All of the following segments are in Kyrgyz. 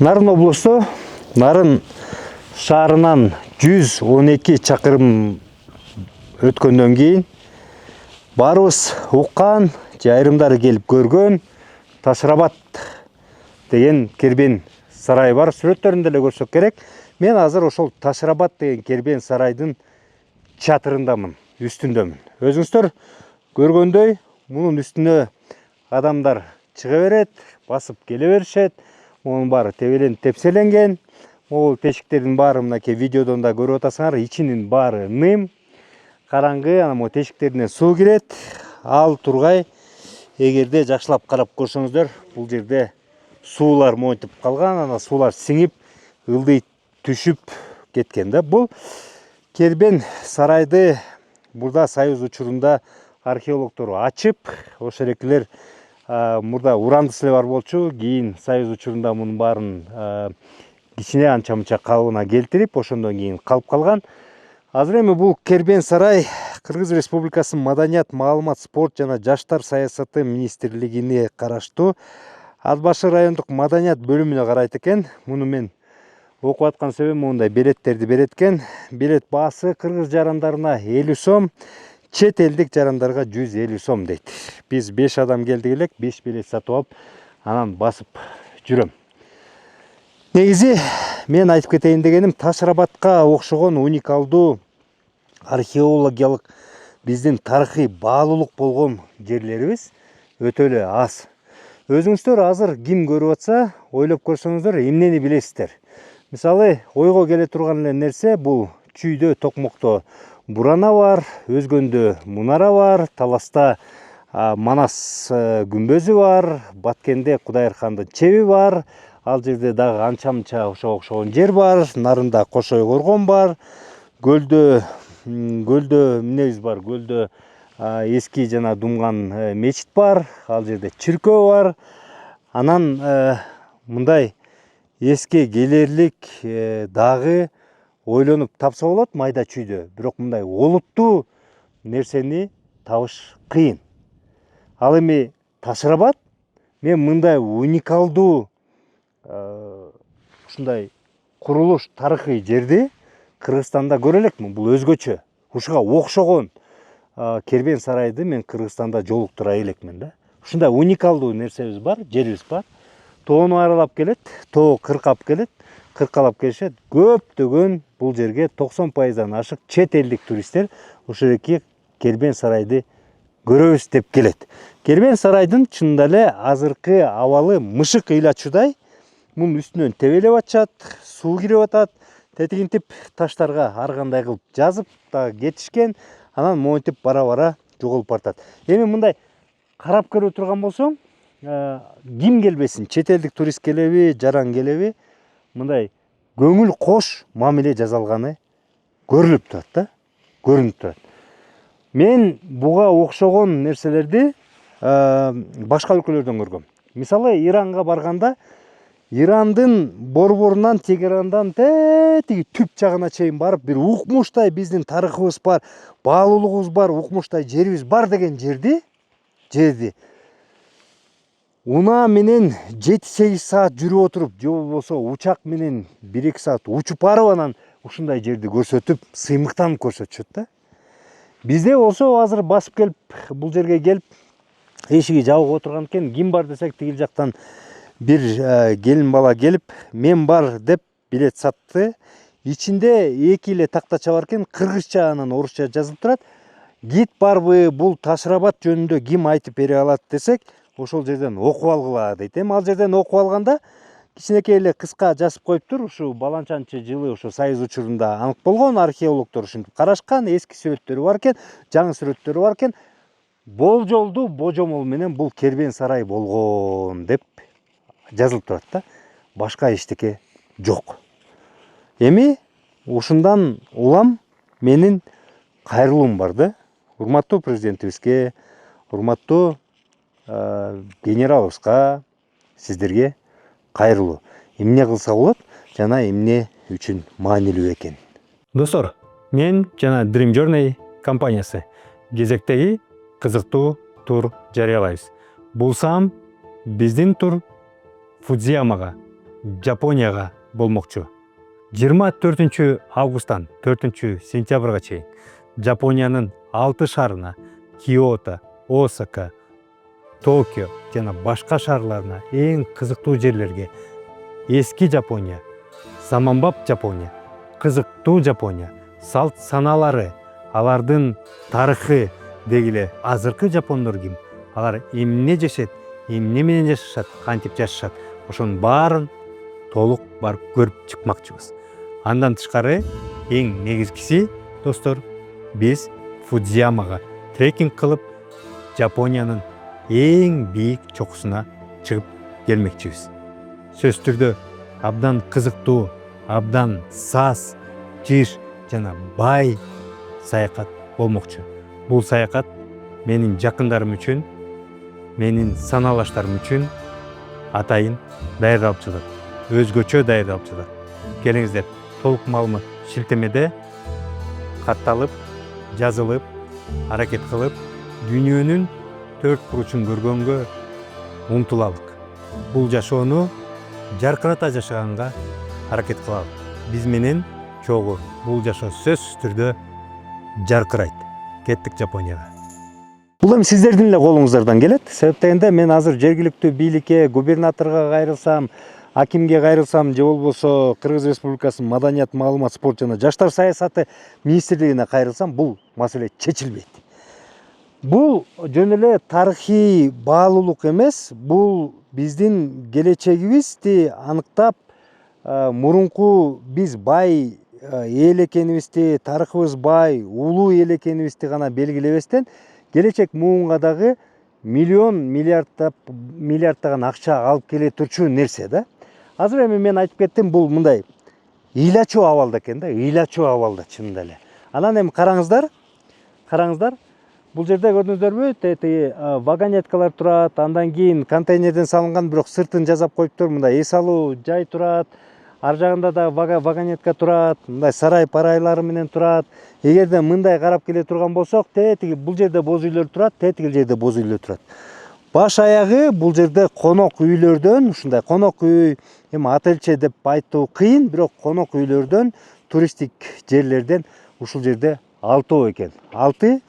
Нарын облысы Нарын шаарынан 112 чакырым өткөндөн кийин барыбыз уккан, айрымдары келип көргөн Ташрабат деген кербен сарай бар. Сүрөттөрүндө эле көрсөк керек. Мен азыр ошол Ташрабат деген кербен сарайдын чатырындамын, үстүндөмүн. Өзүңүздөр көргөндөй, мунун үстүнө адамдар чыга берет, басып келе беришет. Мунун баары тебеленип тепселенген. Могул тешиктердин баары мынакей видеодон да көрүп атасыңар, ичинин баары ным, караңгы, анан могу тешиктерине суу кирет. Ал тургай, эгерде жакшылап карап көрсөңүздөр, бул жерде суулар монтип калган, анан суулар сиңип, ылдый түшүп кеткен да. Бул кербен сарайды мурда Союз учурунда археологтору ачып, ошол эле мурда урандысы эле бар болчу. Кийин Союз учурунда мунун баарын кичине анча-мынча калыбына келтирип, ошондон кийин калып калган. Азыр эми бул кербен сарай Кыргыз Республикасынын Маданият, маалымат, спорт жана жаштар саясаты министрлигине караштуу Ат башы райондук маданият бөлүмүнө карайт экен. Муну мен окуп аткан себебим мындай билеттерди берет экен. Билет баасы кыргыз жарандарына 50 сом, чет элдик жарандарга 150 сом дейт. Биз 5 адам келдик элек, 5 билет сатып алып, анан басып жүрөм. Негизи мен айтып кетейин дегеним, Ташрабатка окшогон уникалдуу археологиялык биздин тарыхый баалуулук болгон жерлерибиз өтө эле аз. Өзүңүздөр азыр ким көрүп атса, ойлоп көрсөңүздөр, эмнени билесиздер? Мисалы, ойго келе турган эле нерсе бул чүйдө, токмокто бурана бар, өзгөндө мунара бар, Таласта Манас күмбөзү бар, Баткенде Кудайырхандын чеби бар, ал жерде дагы анча-мынча ошого окшогон жер бар, Нарында Кошой коргон бар, Көлдө эмнебиз бар, Көлдө эски жана думган мечит бар, ал жерде чиркөө бар. Анан мындай эске келерлик дагы ойлонуп тапса болот майда чүйдө, бирок мындай олуттуу нерсени табыш кыйын. Ал эми Ташрабат, мен мындай уникалдуу ушундай курулуш тарыхый жерди Кыргызстанда көрө элекмин. Бул өзгөчө. Ушуга окшогон кербен сарайды мен Кыргызстанда жолуктура элекмин да. Ушундай уникалдуу нерсебиз бар, жерибиз бар. Тоону аралап келет, тоо кыркап келет, кыркалап келишет. Көптөгөн бул жерге 90%дан ашык чет элдик туристтер ушул эки кербен сарайды көрөбүз деп келет. Кербен сарайдын чынында эле азыркы абалы мышык ыйлачудай. Мунун үстүнөн тебелеп атышат, суу кирип атат, тетигинтип таштарга ар кандай кылып жазып да кетишкен. Анан монтип бара-бара жоголуп баратат. Эми мындай карап көрө турган болсоң, ким келбесин, чет элдик турист келеби, жаран келеби, мындай көңүл кош мамиле жасалганы көрүлүп турат да, көрүнүп турат. Мен буга окшогон нерселерди башка өлкөлөрдөн көргөм. Мисалы, Иранга барганда, Ирандын борборунан, Тегерандан тетиги түп жагына чейин барып, бир укмуштай биздин тарыхыбыз бар, баалуулугубуз бар, укмуштай жерибиз бар деген жерди унаа менен 7-8 саат жүрүп отуруп, же болбосо учак менен 1-2 саат учуп барып, анан ушундай жерди көрсөтүп, сыймыктанып көрсөтүшөт да. Бизде болсо азыр басып келип, бул жерге келип, эшиги жабык отурган экен, ким бар десек, тигил жактан бир келин бала келип, мен бар деп билет сатты. Ичинде 2 эле тактача бар экен, кыргызча анан орусча жазылып турат. Гид барбы, бул Ташрабат жөнүндө ким айтып бере алат десек, ошол жерден окуп алгыла дейт. Эми ал жерден окуп алганда кичинекей эле кыска жазып коюптур. Ушу Баланчанчы жылы ушу Союз учурунда анык болгон, археологдор ушинтип карашкан, эски сүрөттөрү бар экен, жаңы сүрөттөрү бар экен. Болжолду божомол менен бул кербен сарай болгон деп жазылып турат да. Башка эчтеке жок. Эми ушундан улам менин кайрылуум бар да. Урматтуу президентибизге, урматтуу генералыбызга, сиздерге кайрылуу. Эмне кылса болот жана эмне үчүн маанилүү экен. Достор, мен жана Dream Journey компаниясы кезектеги кызыктуу тур жарыялайбыз. Булсам биздин тур Фудзиямага, Жапонияга болмокчу. 24 августтан 4 сентябрга чейин Жапониянын 6 шаарына Киото, Осака, Токио жана башка шаарларына эң кызыктуу жерлерге эски Жапония, заманбап Жапония, кызыктуу Жапония, салт саналары, алардын тарыхы дегиле азыркы жапондор ким, алар эмне жешет, эмне менен жашашат, кантип жашашат, ошонун баарын толук барып көрүп чыкмакчыбыз. Андан тышкары эң негизгиси достор, биз Фудзиямага трекинг кылып, Жапониянын эң бийик чокусуна чыгып келмекчибиз. Сөзсүз түрдө абдан кызыктуу, абдан саз, жыш жана бай саякат болмокчу. Бул саякат менин жакындарым үчүн, менин саналаштарым үчүн атайын даярдалып жатат. Өзгөчө даярдалып жатат. Келиңиздер, толук маалымат шилтемеде катталып, жазылып, аракет кылып, дүйнөнүн төрт буручун көргөнгө умтулалык. Бул жашоону жаркырата жашаганга аракет кылалы. Биз менен чогуу бул жашоо сөзсүз түрдө жаркырайт. Кеттик Жапонияга. Бул эми сиздердин эле колуңуздардан келет. Себеп дегенде мен азыр жергиликтүү бийликке, губернаторго кайрылсам, акимге кайрылсам, же болбосо Кыргыз Республикасынын маданият, маалымат, спорт жана жаштар саясаты министрлигине кайрылсам, бул маселе чечилбейт. Бул жөн эле тарыхый баалуулук эмес, бул биздин келечегибизди аныктап, мурунку биз бай эл экенибизди, тарыхыбыз бай, улуу эл экенибизди гана белгилебестен, келечек муунга дагы миллион, миллиардтаган акча алып келе турчу нерсе да. Азыр эми мен айтып кеттим, бул мындай ыйлачуу абалда экен да, ыйлачуу абалда чынында эле. Анан эми караңыздар, бул жерде көрдүңүздөрбү, тетиги вагонеткалар турат, андан кийин контейнерден салынган, бирок сыртын жазап коюптур, мындай эс алуу жай турат. Ар жагында да вагонетка турат, мындай сарай-парайлары менен турат. Эгерде мындай карап келе турган болсок, тетиги бул жерде боз үйлөр турат, тетиги жерде боз үйлөр турат. Баш аягы бул жерде конок үйлөрдөн, ушундай конок үй, эми отельче деп айтуу кыйын, бирок конок үйлөрдөн, туристтик жерлерден ушул жерде 6 экен. 6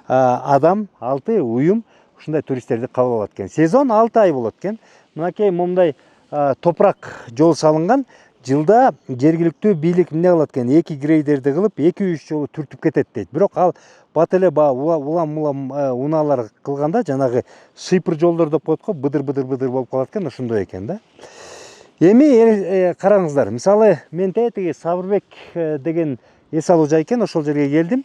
адам, 6 уюм ушундай туристтерди кабыл алат экен. Сезон 6 ай болот экен. Мынакей момундай топурак жол салынган, жылда жергиликтүү бийлик эмне кылат экен, 2 грейдерди кылып, 2-3 жолу түртүп кетет дейт. Бирок ал бат эле улам унаалар кылганда, жанагы шыйпыр жолдор деп коет го, быдыр болуп калат экен, ошондой экен да. Эми караңыздар, мисалы мен тетиги Сабырбек деген эс алуу жай экен, ошол жерге келдим.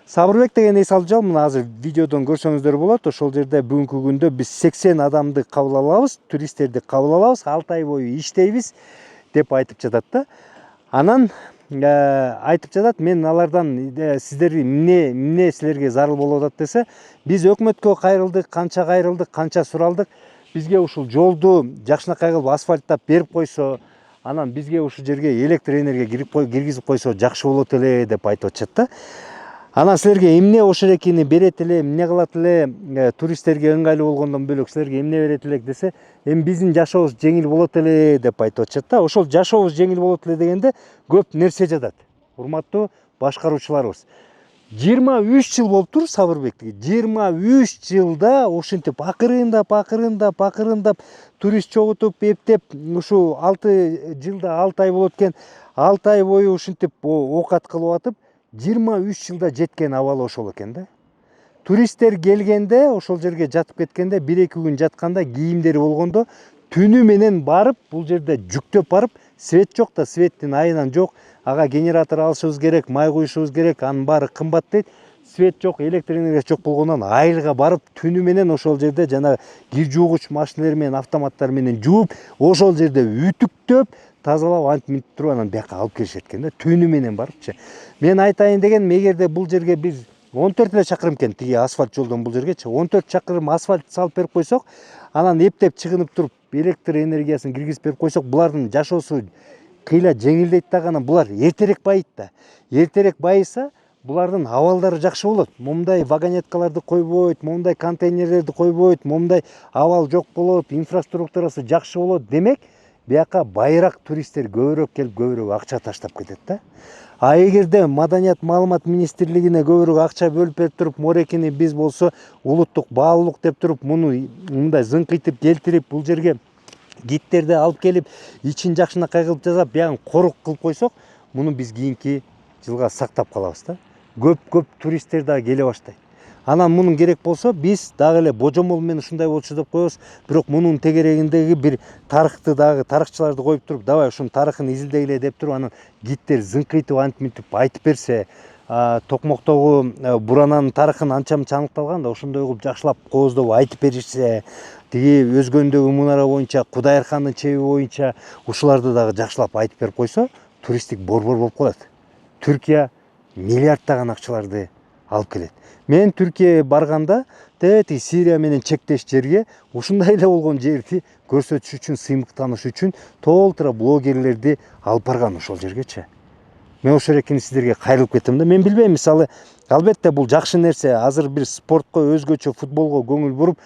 Сабырбек деген эс алуу жай, мына азыр видеодон көрсөңүздөр болот. Ошол жерде бүгүнкү күндө биз 80 адамды кабыл алабыз, туристтерди кабыл алабыз, 6 ай бою иштейбиз деп айтып жатат да. Анан айтып жатат, мен алардан сиздер эмне силерге зарыл болуп атат десе, биз өкмөткө кайрылдык, канча суралдык, бизге ушул жолду жакшынакай кылып асфальттап берип койсо, анан бизге ушул жерге электр энергия киргизип койсо жакшы болот эле деп айтып атышат да. Анан силерге эмне ошол экени берет эле, эмне кылат эле, туристтерге ыңгайлуу болгондон бөлөк силерге эмне берет элек десе, эми биздин жашообуз жеңил болот эле деп айтып атышат да. Ошол жашообуз жеңил болот эле дегенде көп нерсе жатат. Урматтуу башкаруучуларыбыз. 23 жыл болуптур Сабырбектиги. 23 жылда ушинтип акырындап турист чогутуп, эптеп, ушу 6 жылда 6 ай болот экен. 6 ай бою ушинтип оокат кылып атып, 23 жылда жеткен абалы ошол экен да. Туристтер келгенде, ошол жерге жатып кеткенде, 1-2 күн жатканда, кийимдери болгондо, түнү менен барып, бул жерде жүктөп барып, свет жок да, светтин айынан жок. Ага генератор алышыбыз керек, май куюшубуз керек, анын баары кымбат дейт. Свет жок, электр энергиясы жок болгондон айылга барып, түнү менен ошол жерде жана кир жуугуч машиналар менен, автоматтар менен жууп, ошол жерде үтүктөп, тазалап, антип туруп анан бияка алып келишет экен да, түнү менен барыпчы. Мен айтайын дегеним, эгерде бул жерге биз 14 эле чакырым экен, тиги асфальт жолдон бул жергечи 14 чакырым асфальт салып берип койсок, анан эптеп чыгынып туруп, электр энергиясын киргизип берип койсок, булардын жашоосу кыйла жеңилдейт да, анан булар эртерээк байыйт да. Эртерээк байыса, булардын абалдары жакшы болот. Момундай вагонеткаларды койбойт, момундай контейнерлерди койбойт, момундай абал жок болот, инфраструктурасы жакшы болот. Демек, бияка байыраак туристтер көбүрөөк келип көбүрөөк акча таштап кетет да. А эгерде Маданият маалымат министрлигине көбүрөөк акча бөлүп берип туруп, Морекини биз болсо улуттук баалуулук деп туруп, муну мындай зыңкыйтып келтирип, бул жерге гидтерди алып келип, ичин жакшынакай кылып жасап, биягын корук кылып койсок, муну биз кийинки жылга сактап калабыз да. Көп туристтер дагы келе баштайт. Анан мунун керек болсо, биз дагы эле божомол менен ушундай болчу деп коебуз. Бирок мунун тегерегиндеги бир тарыхты дагы тарыхчыларды коюп туруп, давай ушунун тарыхын изилдегиле деп туруп, анан гидтер зыңкыйтып антип мынтип айтып берсе, Токмоктогу бурананын тарыхын анча мынча аныкталган да, ошондой кылып жакшылап кооздоп айтып беришсе, тиги Өзгөндөгү мунара боюнча, Кудайырхандын чеби боюнча ушуларды дагы жакшылап айтып берип койсо, туристтик борбор болуп калат. Түркия миллиарддаган акчаларды алып келет. Мен Түркияга барганда, тиги Сирия менен чектеш жерге ушундай эле болгон жерди көрсөтүш үчүн, сыймыктаныш үчүн толтура блогерлерди алып барган ошол жергечи. Мен ошол экени сиздерге кайрылып кетем да. Мен билбейм, мисалы, албетте бул жакшы нерсе. Азыр бир спортко, өзгөчө футболго көңүл буруп,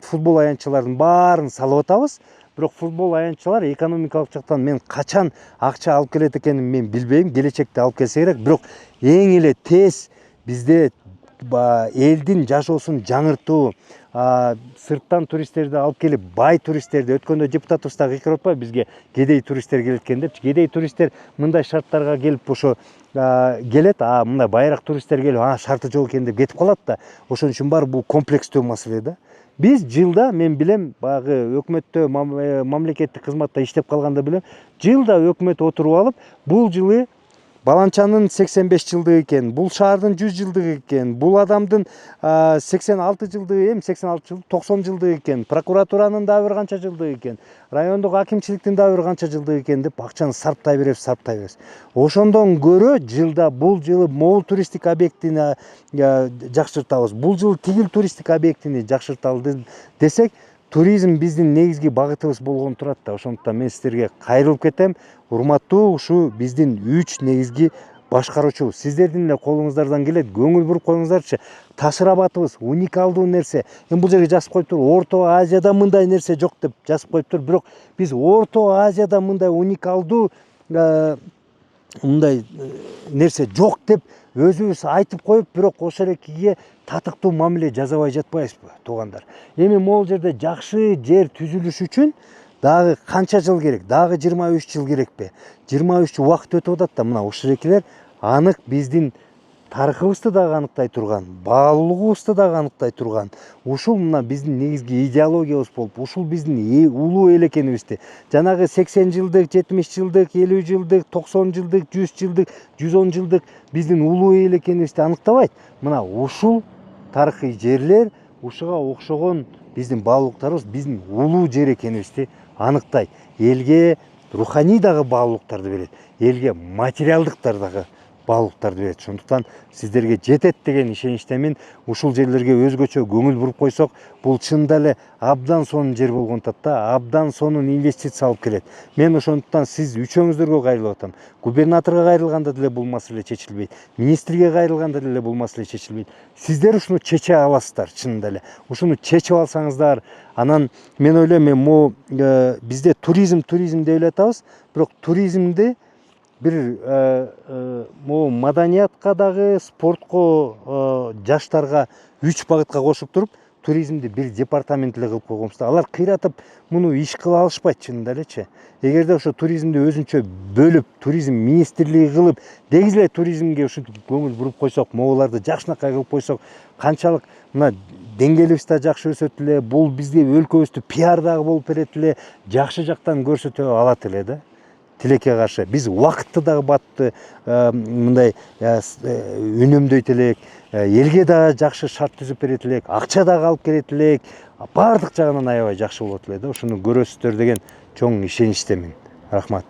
футбол аянтчылардын баарын салып атабыз. Бирок футбол аянтчылар экономикалык жактан мен качан акча алып келет экенин мен билбейм. Келечекте алып келсе керек. Бирок эң эле тез бизде элдин жашоосун жаңыртуу, сырттан туристтерди алып келип, бай туристтерди, өткөндө депутатыбыз дагы кыйкырып атпайбы, бизге кедей туристтер келет экен депчи. Кедей туристтер мындай шарттарга келип ошо келет, мындай байыраак туристтер келип, шарты жок экен деп кетип калат да. Ошон үчүн баары бул комплекстүү маселе да. Биз жылда, мен билем, баягы өкмөттө, мамлекеттик кызматта иштеп калганда билем, жылда өкмөт отуруп алып, бул жылы Баланчанын 85 жылдыгы экен, бул шаардын 100 жылдыгы экен, бул адамдын 86 жылдыгы, 86 жыл, 90 жылдыгы экен, прокуратуранын дагы бир канча жылдыгы экен, райондук акимчиликтин дагы бир канча жылдыгы экен деп акчаны сарптай беребиз. Ошондон көрө жылда бул жылы могул туристтик объектини жакшыртабыз, бул жылы тигил туристтик объектини жакшырталы десек, туризм биздин негизги багытыбыз болгон турат да. Ошондуктан мен сиздерге кайрылып кетем. Урматтуу, ушу биздин 3 негизги башкаруучу. Сиздердин эле колуңуздардан келет, көңүл буруп коюңуздарчы. Ташырабатыбыз уникалдуу нерсе. Эми бул жерге жазып коюптур, Орто Азияда мындай нерсе жок деп жазып коюптур. Бирок биз Орто Азияда мындай уникалдуу мындай нерсе жок деп өзүбүз айтып коюп, бирок ошол экиге татыктуу мамиле жасабай жатпайбызбы, туугандар? Эми могул жерде жакшы жер түзүлүш үчүн дагы канча жыл керек? Дагы 23 жыл керекпи? 23 жыл убакыт өтүп атат да, мына ушул экилер анык биздин тарыхыбызды дагы аныктай турган, баалуулугубузду дагы аныктай турган. Ушул мына биздин негизги идеологиябыз болуп, ушул биздин улуу эл экенибизди. Жанагы 80 жылдык, 70 жылдык, 50 жылдык, 90 жылдык, 100 жылдык, 110 жылдык биздин улуу эл экенибизди аныктабайт. Мына ушул тарыхый жерлер, ушуга окшогон биздин баалуулуктарыбыз биздин улуу жер экенибизди аныктайт. Элге руханий дагы баалуулуктарды берет, элге материалдыктар дагы баалуулуктарды берет. Ошондуктан сиздерге жетет деген ишеничтемин. Ушул жерлерге өзгөчө көңүл буруп койсок, бул чынында эле абдан сонун жер болгон татта, абдан сонун инвестиция алып келет. Мен ошондуктан сиз үчөөңүздөргө кайрылып атам. Губернаторго кайрылганда деле бул маселе чечилбейт, министрге кайрылганда деле бул маселе чечилбейт. Сиздер ушуну чече аласыздар, чынында эле. Ушуну чечип алсаңыздар, анан мен ойлойм, бизде туризм деп эле атабыз, бирок туризмди бир маданиятка дагы, спортко, жаштарга 3 багытка кошуп туруп, туризмди бир департамент эле кылып койгонбуз да. Алар кыйратып муну иш кыла алышпайт, чынында элечи. Эгерде ошо туризмди өзүнчө бөлүп, туризм министрлиги кылып, дегиз эле туризмге ушинтип көңүл буруп койсок, могуларды жакшынакай кылып койсок, канчалык мына деңгээлибиз да жакшы өсөт эле, бул бизге өлкөбүздү пиар дагы болуп берет эле, жакшы жактан көрсөтө алат эле да. Тилекке каршы биз убакытты дагы батты мындай үнөмдөйт элек, элге дагы жакшы шарт түзүп берет элек, акча дагы алып келет элек, баардык жагынан аябай жакшы болот эле да. Ушуну көрөсүздөр деген чоң ишеничтемин. Рахмат.